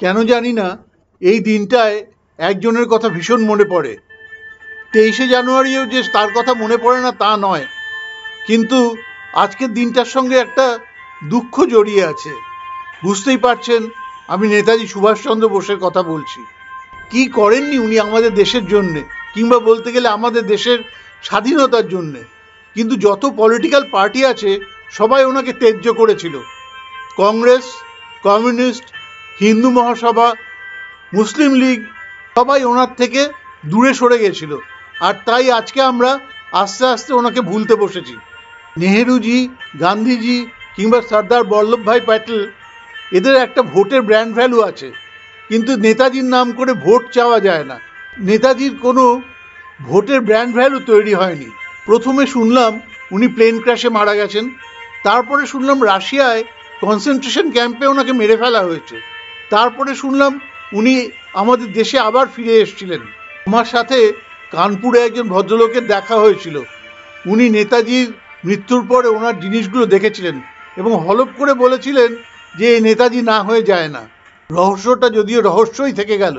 কেন জানি না এই দিনটায় একজনের কথা ভীষণ মনে পড়ে। 23শে জানুয়ারিও যে তার কথা মনে পড়ে না তা নয়, কিন্তু আজকের দিনটার সঙ্গে একটা দুঃখ জড়িয়ে আছে। বুঝতেই পারছেন আমি নেতাজি সুভাষচন্দ্র বোসের কথা বলছি। কি করেননি উনি আমাদের দেশের জন্যে, কিংবা বলতে গেলে আমাদের দেশের স্বাধীনতার জন্যে। কিন্তু যত পলিটিক্যাল পার্টি আছে সবাই ওনাকে ত্যায্য করেছিল। কংগ্রেস, কমিউনিস্ট, হিন্দু মহাসভা, মুসলিম লীগ সবাই ওনার থেকে দূরে সরে গেছিল। আর তাই আজকে আমরা আস্তে আস্তে ওনাকে ভুলতে বসেছি। নেহেরুজি, গান্ধীজি কিংবা সর্দার বল্লভভাই প্যাটেল, এদের একটা ভোটের ব্র্যান্ড ভ্যালু আছে, কিন্তু নেতাজির নাম করে ভোট চাওয়া যায় না। নেতাজির কোনো ভোটের ব্র্যান্ড ভ্যালু তৈরি হয়নি। প্রথমে শুনলাম উনি প্লেন ক্র্যাশে মারা গেছেন, তারপরে শুনলাম রাশিয়ায় কনসেন্ট্রেশন ক্যাম্পে ওনাকে মেরে ফেলা হয়েছে, তারপরে শুনলাম উনি আমাদের দেশে আবার ফিরে এসেছিলেন। আমার সাথে কানপুরে একজন ভদ্রলোকের দেখা হয়েছিল। উনি নেতাজির মৃত্যুর পরে ওনার জিনিসগুলো দেখেছিলেন এবং হলপ করে বলেছিলেন যে নেতাজি না হয়ে যায় না। রহস্যটা যদিও রহস্যই থেকে গেল।